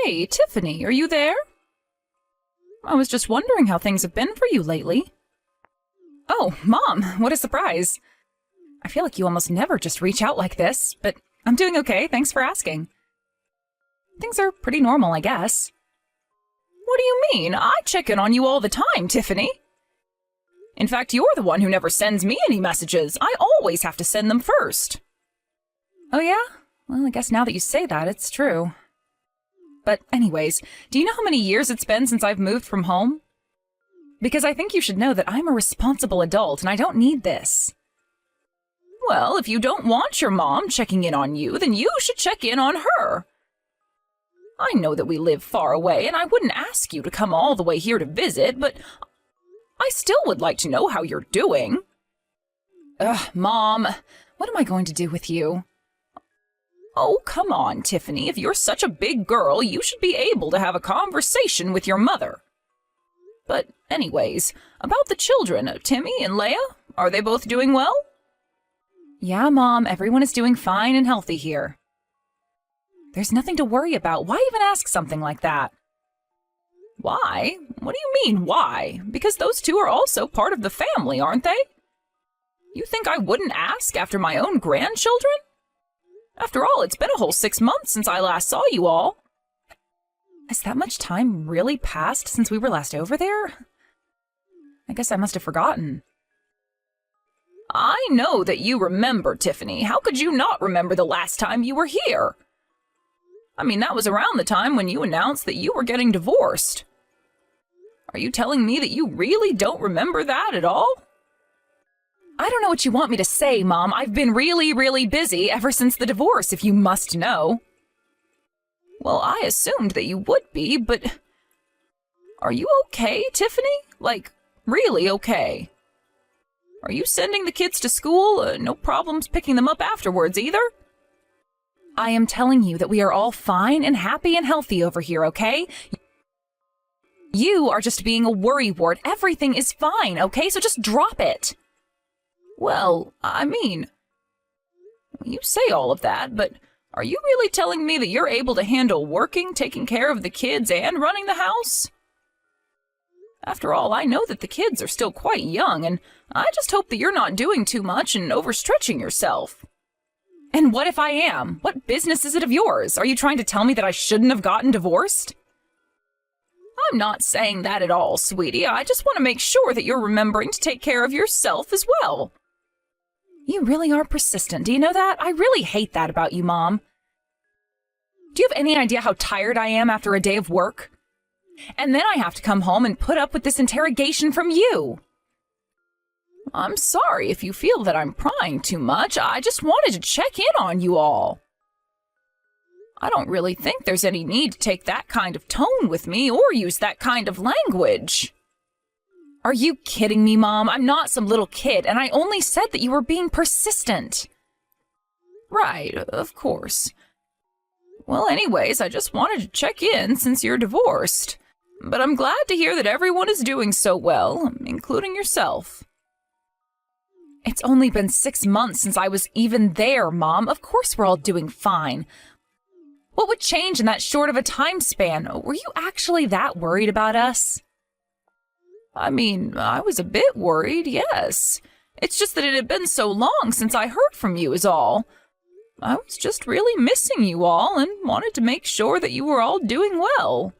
Hey, Tiffany, are you there? I was just wondering how things have been for you lately. Oh, Mom, what a surprise. I feel like you almost never just reach out like this, but I'm doing okay, thanks for asking. Things are pretty normal, I guess. What do you mean? I check in on you all the time, Tiffany. In fact, you're the one who never sends me any messages. I always have to send them first. Oh yeah? Well, I guess now that you say that, it's true. But anyways, do you know how many years it's been since I've moved from home? Because I think you should know that I'm a responsible adult and I don't need this. Well, if you don't want your mom checking in on you, then you should check in on her. I know that we live far away and I wouldn't ask you to come all the way here to visit, but I still would like to know how you're doing. Ugh, Mom, what am I going to do with you? Oh, come on, Tiffany. If you're such a big girl, you should be able to have a conversation with your mother. But anyways, about the children, Timmy and Leia, are they both doing well? Yeah, Mom, everyone is doing fine and healthy here. There's nothing to worry about. Why even ask something like that? Why? What do you mean, why? Because those two are also part of the family, aren't they? You think I wouldn't ask after my own grandchildren? After all, it's been a whole 6 months since I last saw you all. Has that much time really passed since we were last over there? I guess I must have forgotten. I know that you remember, Tiffany. How could you not remember the last time you were here? I mean, that was around the time when you announced that you were getting divorced. Are you telling me that you really don't remember that at all? I don't know what you want me to say, Mom. I've been really busy ever since the divorce, if you must know. Well, I assumed that you would be, but... Are you okay, Tiffany? Like, really okay? Are you sending the kids to school? No problems picking them up afterwards, either? I am telling you that we are all fine and happy and healthy over here, okay? You are just being a worrywart. Everything is fine, okay? So just drop it. Well, I mean, you say all of that, but are you really telling me that you're able to handle working, taking care of the kids, and running the house? After all, I know that the kids are still quite young, and I just hope that you're not doing too much and overstretching yourself. And what if I am? What business is it of yours? Are you trying to tell me that I shouldn't have gotten divorced? I'm not saying that at all, sweetie. I just want to make sure that you're remembering to take care of yourself as well. You really are persistent, do you know that? I really hate that about you, Mom. Do you have any idea how tired I am after a day of work? And then I have to come home and put up with this interrogation from you. I'm sorry if you feel that I'm prying too much. I just wanted to check in on you all. I don't really think there's any need to take that kind of tone with me or use that kind of language. Are you kidding me, Mom? I'm not some little kid, and I only said that you were being persistent. Right, of course. Well, anyways, I just wanted to check in since you're divorced. But I'm glad to hear that everyone is doing so well, including yourself. It's only been 6 months since I was even there, Mom. Of course we're all doing fine. What would change in that short of a time span? Were you actually that worried about us? I mean, I was a bit worried, yes. It's just that it had been so long since I heard from you is all. I was just really missing you all and wanted to make sure that you were all doing well.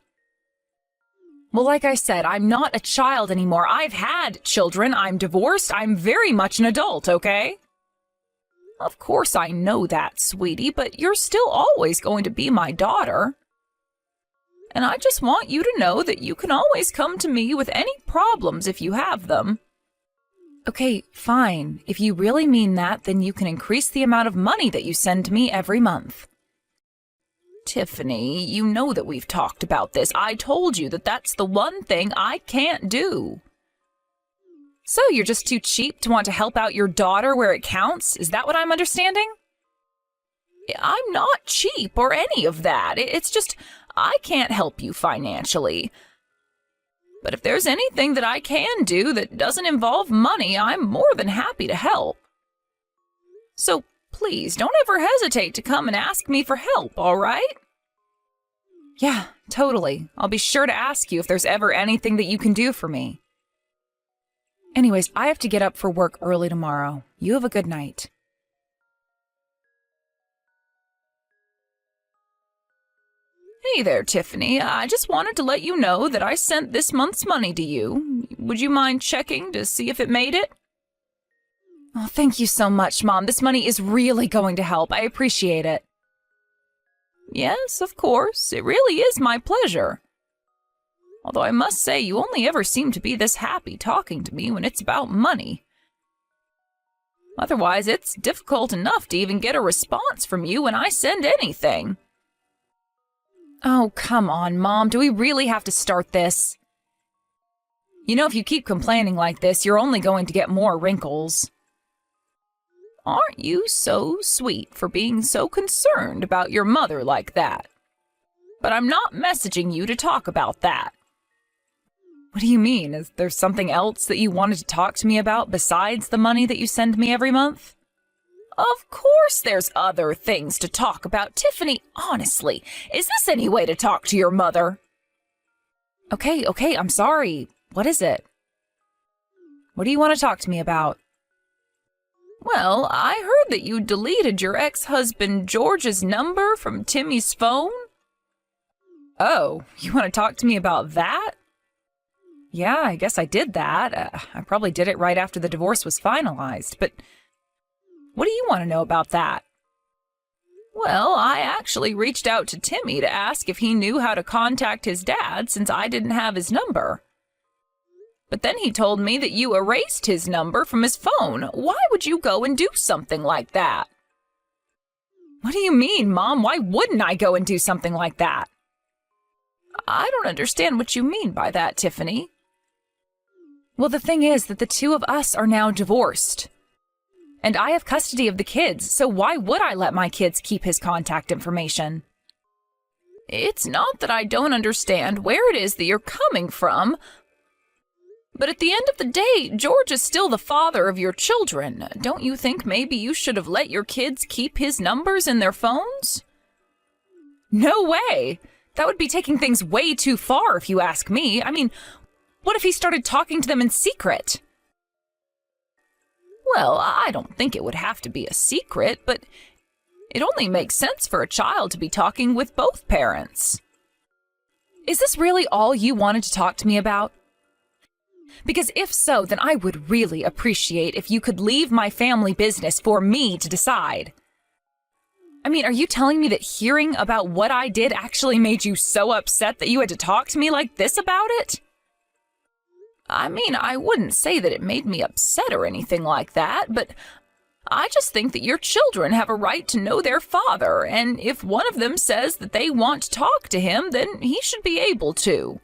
Well, like I said, I'm not a child anymore. I've had children. I'm divorced. I'm very much an adult, okay? Of course I know that, sweetie, but you're still always going to be my daughter. And I just want you to know that you can always come to me with any problems if you have them. Okay, fine. If you really mean that, then you can increase the amount of money that you send me every month. Tiffany, you know that we've talked about this. I told you that that's the one thing I can't do. So you're just too cheap to want to help out your daughter where it counts? Is that what I'm understanding? I'm not cheap or any of that. It's just I can't help you financially. But if there's anything that I can do that doesn't involve money, I'm more than happy to help. So please don't ever hesitate to come and ask me for help, all right? Yeah, totally. I'll be sure to ask you if there's ever anything that you can do for me. Anyways, I have to get up for work early tomorrow. You have a good night. Hey there, Tiffany. I just wanted to let you know that I sent this month's money to you. Would you mind checking to see if it made it? Oh, thank you so much, Mom. This money is really going to help. I appreciate it. Yes, of course. It really is my pleasure. Although I must say, you only ever seem to be this happy talking to me when it's about money. Otherwise, it's difficult enough to even get a response from you when I send anything. Oh, come on, Mom. Do we really have to start this? You know, if you keep complaining like this, you're only going to get more wrinkles. Aren't you so sweet for being so concerned about your mother like that? But I'm not messaging you to talk about that. What do you mean? Is there something else that you wanted to talk to me about besides the money that you send me every month? Of course there's other things to talk about, Tiffany. Honestly, is this any way to talk to your mother? Okay, I'm sorry. What is it? What do you want to talk to me about? Well, I heard that you deleted your ex-husband George's number from Timmy's phone. Oh, you want to talk to me about that? Yeah, I guess I did that. I probably did it right after the divorce was finalized, but what do you want to know about that? Well, I actually reached out to Timmy to ask if he knew how to contact his dad since I didn't have his number. But then he told me that you erased his number from his phone. Why would you go and do something like that? What do you mean, Mom? Why wouldn't I go and do something like that? I don't understand what you mean by that, Tiffany. Well, the thing is that the two of us are now divorced. And I have custody of the kids, so why would I let my kids keep his contact information? It's not that I don't understand where it is that you're coming from, but at the end of the day, George is still the father of your children. Don't you think maybe you should have let your kids keep his numbers in their phones? No way! That would be taking things way too far if you ask me. I mean, what if he started talking to them in secret? Well, I don't think it would have to be a secret, but it only makes sense for a child to be talking with both parents. Is this really all you wanted to talk to me about? Because if so, then I would really appreciate if you could leave my family business for me to decide. I mean, are you telling me that hearing about what I did actually made you so upset that you had to talk to me like this about it? I mean, I wouldn't say that it made me upset or anything like that, but I just think that your children have a right to know their father, and if one of them says that they want to talk to him, then he should be able to.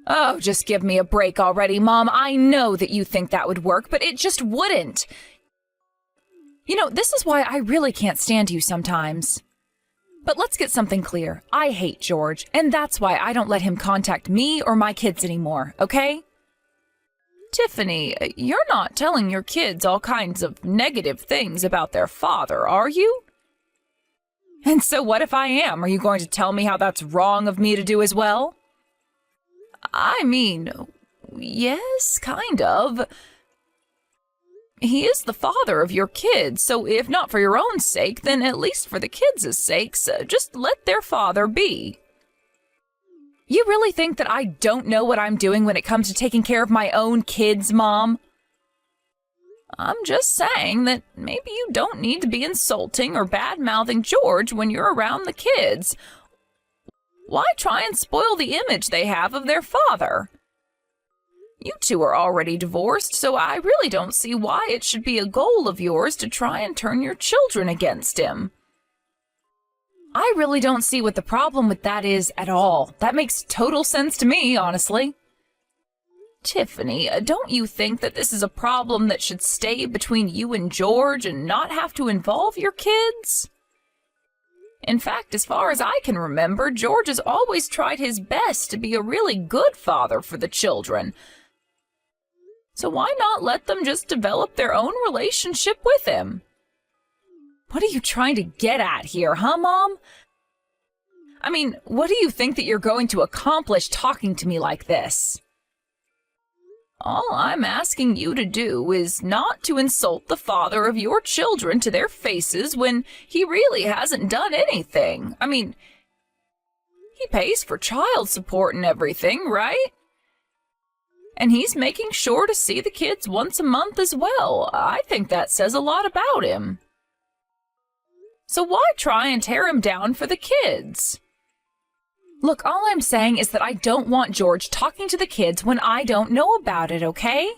Oh, just give me a break already, Mom. I know that you think that would work, but it just wouldn't. You know, this is why I really can't stand you sometimes. But let's get something clear. I hate George, and that's why I don't let him contact me or my kids anymore, okay? Tiffany, you're not telling your kids all kinds of negative things about their father, are you? And so what if I am? Are you going to tell me how that's wrong of me to do as well? I mean, yes, kind of. He is the father of your kids, so if not for your own sake, then at least for the kids' sakes, just let their father be. You really think that I don't know what I'm doing when it comes to taking care of my own kids, Mom? I'm just saying that maybe you don't need to be insulting or bad-mouthing George when you're around the kids. Why try and spoil the image they have of their father? You two are already divorced, so I really don't see why it should be a goal of yours to try and turn your children against him. I really don't see what the problem with that is at all. That makes total sense to me, honestly. Tiffany, don't you think that this is a problem that should stay between you and George and not have to involve your kids? In fact, as far as I can remember, George has always tried his best to be a really good father for the children. So why not let them just develop their own relationship with him? What are you trying to get at here, huh, Mom? I mean, what do you think that you're going to accomplish talking to me like this? All I'm asking you to do is not to insult the father of your children to their faces when he really hasn't done anything. I mean, he pays for child support and everything, right? And he's making sure to see the kids once a month as well. I think that says a lot about him. So why try and tear him down for the kids? Look, all I'm saying is that I don't want George talking to the kids when I don't know about it, okay?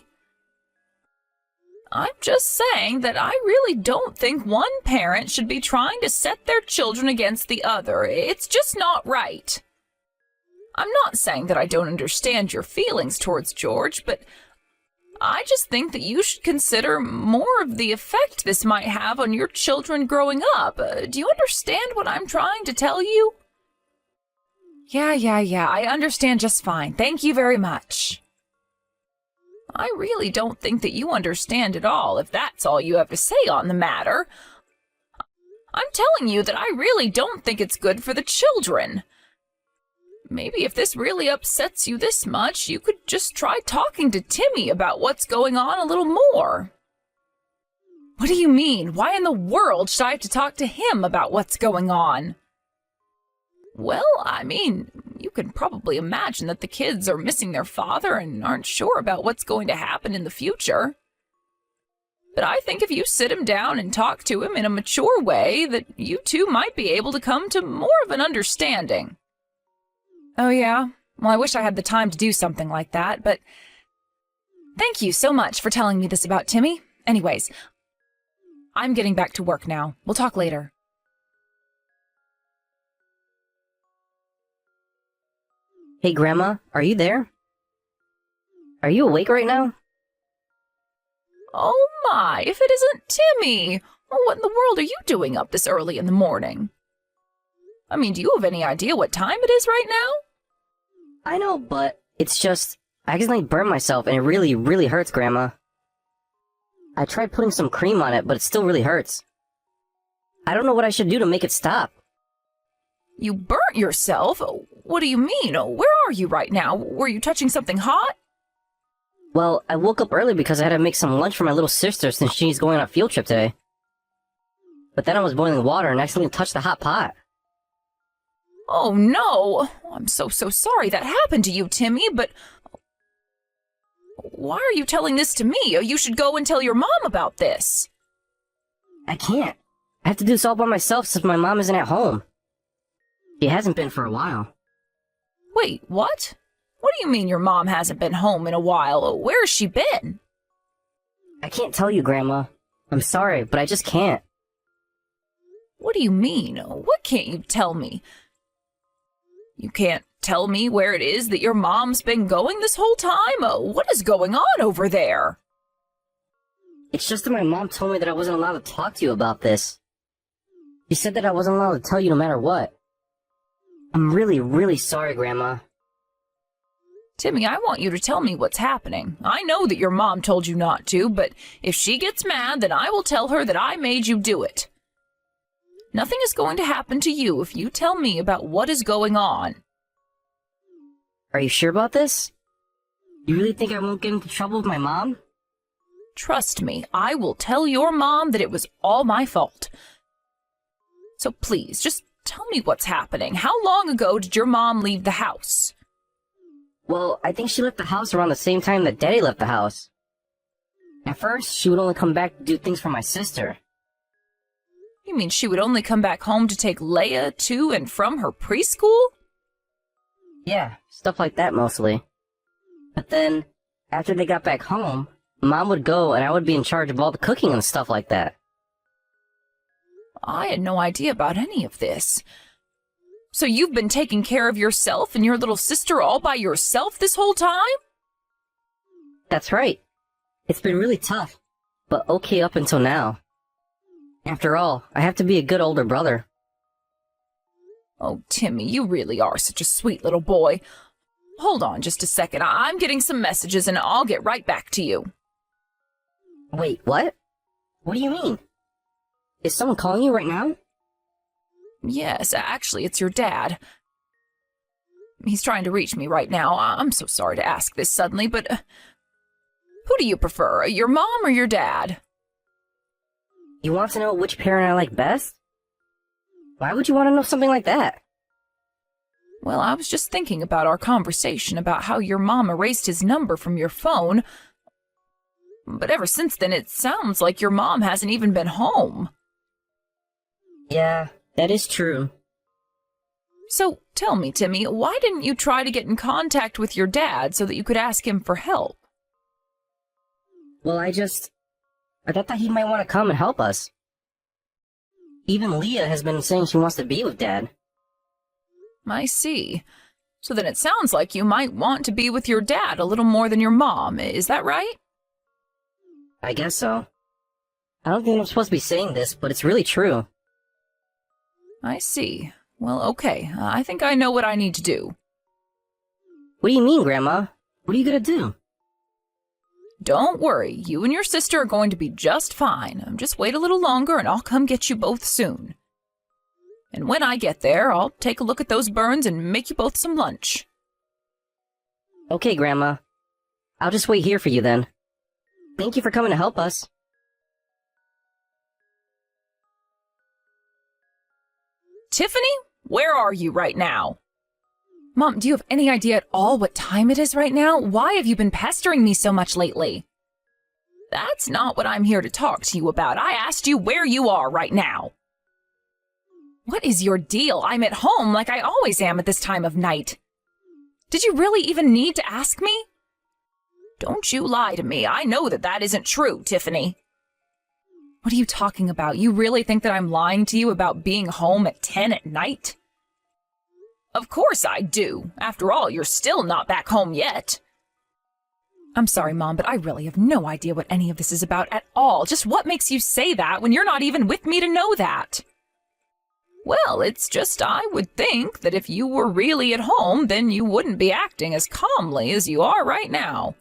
I'm just saying that I really don't think one parent should be trying to set their children against the other. It's just not right. I'm not saying that I don't understand your feelings towards George, but I just think that you should consider more of the effect this might have on your children growing up. Do you understand what I'm trying to tell you? Yeah, I understand just fine. Thank you very much. I really don't think that you understand at all, if that's all you have to say on the matter. I'm telling you that I really don't think it's good for the children. Maybe if this really upsets you this much, you could just try talking to Timmy about what's going on a little more. What do you mean? Why in the world should I have to talk to him about what's going on? Well, I mean, you can probably imagine that the kids are missing their father and aren't sure about what's going to happen in the future. But I think if you sit him down and talk to him in a mature way, that you two might be able to come to more of an understanding. Oh yeah? Well, I wish I had the time to do something like that, but thank you so much for telling me this about Timmy. Anyways, I'm getting back to work now. We'll talk later. Hey, Grandma, are you there? Are you awake right now? Oh my, if it isn't Timmy! Well, what in the world are you doing up this early in the morning? I mean, do you have any idea what time it is right now? I know, but it's just, I accidentally burned myself and it really, really hurts, Grandma. I tried putting some cream on it, but it still really hurts. I don't know what I should do to make it stop. You burnt yourself? What do you mean? Where are you right now? Were you touching something hot? Well, I woke up early because I had to make some lunch for my little sister since she's going on a field trip today. But then I was boiling water and accidentally touched the hot pot. Oh no! I'm so sorry that happened to you, Timmy, but why are you telling this to me? You should go and tell your mom about this. I can't. I have to do this all by myself since my mom isn't at home. She hasn't been for a while. Wait, what? What do you mean your mom hasn't been home in a while? Where has she been? I can't tell you, Grandma. I'm sorry, but I just can't. What do you mean? What can't you tell me? You can't tell me where it is that your mom's been going this whole time? What is going on over there? It's just that my mom told me that I wasn't allowed to talk to you about this. She said that I wasn't allowed to tell you no matter what. I'm really, really sorry, Grandma. Timmy, I want you to tell me what's happening. I know that your mom told you not to, but if she gets mad, then I will tell her that I made you do it. Nothing is going to happen to you if you tell me about what is going on. Are you sure about this? You really think I won't get into trouble with my mom? Trust me, I will tell your mom that it was all my fault. So please, just tell me what's happening. How long ago did your mom leave the house? Well, I think she left the house around the same time that Daddy left the house. At first, she would only come back to do things for my sister. You mean she would only come back home to take Leia to and from her preschool? Yeah, stuff like that mostly. But then, after they got back home, Mom would go and I would be in charge of all the cooking and stuff like that. I had no idea about any of this. So you've been taking care of yourself and your little sister all by yourself this whole time? That's right. It's been really tough, but okay up until now. After all, I have to be a good older brother. Oh, Timmy, you really are such a sweet little boy. Hold on just a second. I'm getting some messages and I'll get right back to you. Wait, what? What do you mean? Is someone calling you right now? Yes, actually, it's your dad. He's trying to reach me right now. I'm so sorry to ask this suddenly, but who do you prefer, your mom or your dad? You want to know which parent I like best? Why would you want to know something like that? Well, I was just thinking about our conversation about how your mom erased his number from your phone. But ever since then, it sounds like your mom hasn't even been home. Yeah, that is true. So tell me, Timmy, why didn't you try to get in contact with your dad so that you could ask him for help? Well, I thought that he might want to come and help us. Even Leah has been saying she wants to be with Dad. I see. So then it sounds like you might want to be with your dad a little more than your mom, is that right? I guess so. I don't think I'm supposed to be saying this, but it's really true. I see. Well, okay. I think I know what I need to do. What do you mean, Grandma? What are you gonna do? Don't worry. You and your sister are going to be just fine. Just wait a little longer and I'll come get you both soon. And when I get there, I'll take a look at those burns and make you both some lunch. Okay, Grandma. I'll just wait here for you then. Thank you for coming to help us. Tiffany, where are you right now? Mom, do you have any idea at all what time it is right now? Why have you been pestering me so much lately? That's not what I'm here to talk to you about. I asked you where you are right now. What is your deal? I'm at home like I always am at this time of night. Did you really even need to ask me? Don't you lie to me. I know that that isn't true, Tiffany. What are you talking about? You really think that I'm lying to you about being home at 10 at night? Of course I do. After all, you're still not back home yet. I'm sorry, Mom, but I really have no idea what any of this is about at all. Just what makes you say that when you're not even with me to know that? Well, it's just I would think that if you were really at home, then you wouldn't be acting as calmly as you are right now.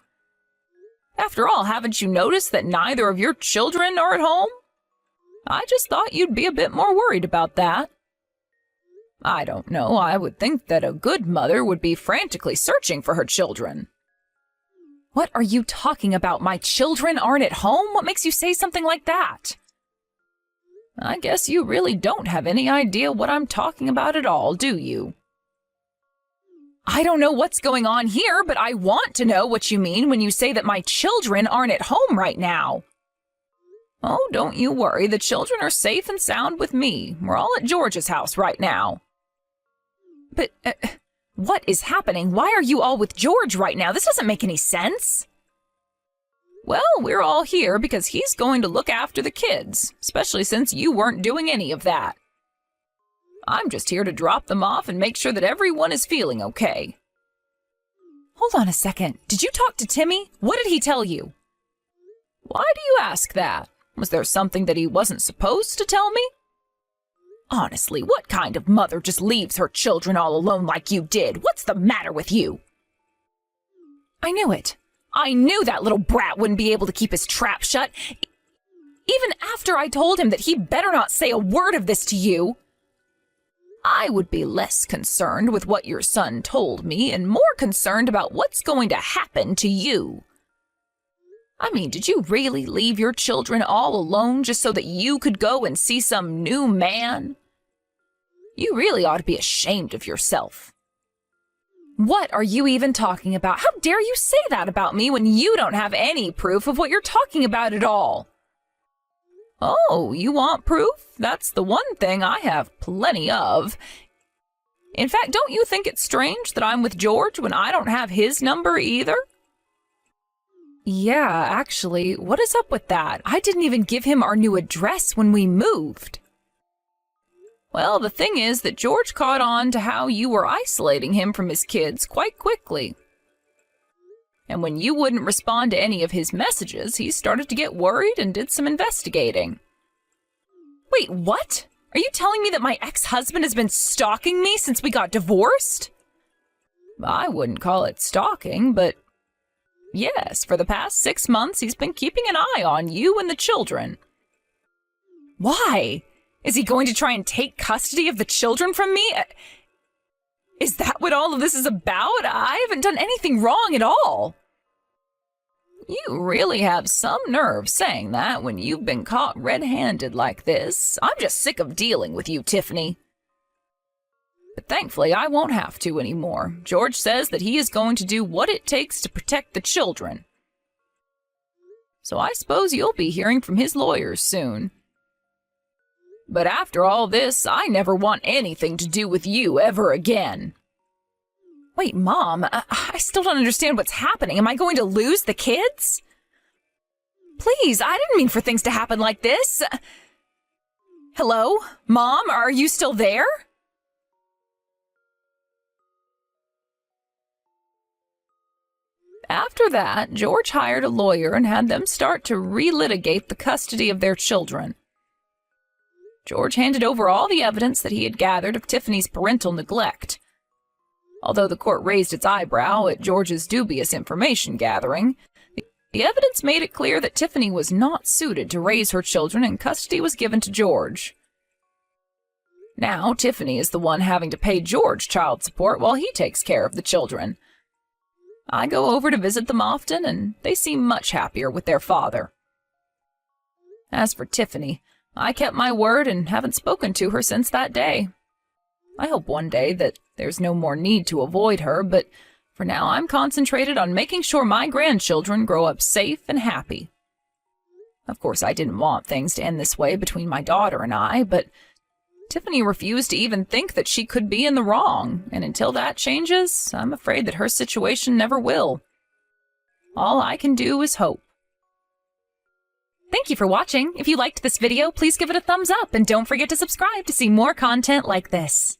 After all, haven't you noticed that neither of your children are at home? I just thought you'd be a bit more worried about that. I don't know, I would think that a good mother would be frantically searching for her children. What are you talking about? My children aren't at home? What makes you say something like that? I guess you really don't have any idea what I'm talking about at all, do you? I don't know what's going on here, but I want to know what you mean when you say that my children aren't at home right now. Oh, don't you worry. The children are safe and sound with me. We're all at George's house right now. But, what is happening? Why are you all with George right now? This doesn't make any sense. Well, we're all here because he's going to look after the kids, especially since you weren't doing any of that. I'm just here to drop them off and make sure that everyone is feeling okay. Hold on a second. Did you talk to Timmy? What did he tell you? Why do you ask that? Was there something that he wasn't supposed to tell me? Honestly, what kind of mother just leaves her children all alone like you did? What's the matter with you? I knew it. I knew that little brat wouldn't be able to keep his trap shut. Even after I told him that he better not say a word of this to you. I would be less concerned with what your son told me and more concerned about what's going to happen to you. I mean, did you really leave your children all alone just so that you could go and see some new man? You really ought to be ashamed of yourself. What are you even talking about? How dare you say that about me when you don't have any proof of what you're talking about at all? Oh, you want proof? That's the one thing I have plenty of. In fact, don't you think it's strange that I'm with George when I don't have his number either? Yeah, actually, what is up with that? I didn't even give him our new address when we moved. Well, the thing is that George caught on to how you were isolating him from his kids quite quickly. And when you wouldn't respond to any of his messages, he started to get worried and did some investigating. Wait, what? Are you telling me that my ex-husband has been stalking me since we got divorced? I wouldn't call it stalking, but yes, for the past 6 months he's been keeping an eye on you and the children. Why? Is he going to try and take custody of the children from me? Is that what all of this is about? I haven't done anything wrong at all. You really have some nerve saying that when you've been caught red-handed like this. I'm just sick of dealing with you, Tiffany. But thankfully, I won't have to anymore. George says that he is going to do what it takes to protect the children. So I suppose you'll be hearing from his lawyers soon. But after all this, I never want anything to do with you ever again. Wait, Mom, I still don't understand what's happening. Am I going to lose the kids? Please, I didn't mean for things to happen like this. Hello? Mom, are you still there? After that, George hired a lawyer and had them start to relitigate the custody of their children. George handed over all the evidence that he had gathered of Tiffany's parental neglect. Although the court raised its eyebrow at George's dubious information gathering, the evidence made it clear that Tiffany was not suited to raise her children and custody was given to George. Now, Tiffany is the one having to pay George child support while he takes care of the children. I go over to visit them often, and they seem much happier with their father. As for Tiffany, I kept my word and haven't spoken to her since that day. I hope one day that there's no more need to avoid her, but for now I'm concentrated on making sure my grandchildren grow up safe and happy. Of course, I didn't want things to end this way between my daughter and I, but Tiffany refused to even think that she could be in the wrong, and until that changes, I'm afraid that her situation never will. All I can do is hope. Thank you for watching. If you liked this video, please give it a thumbs up and don't forget to subscribe to see more content like this.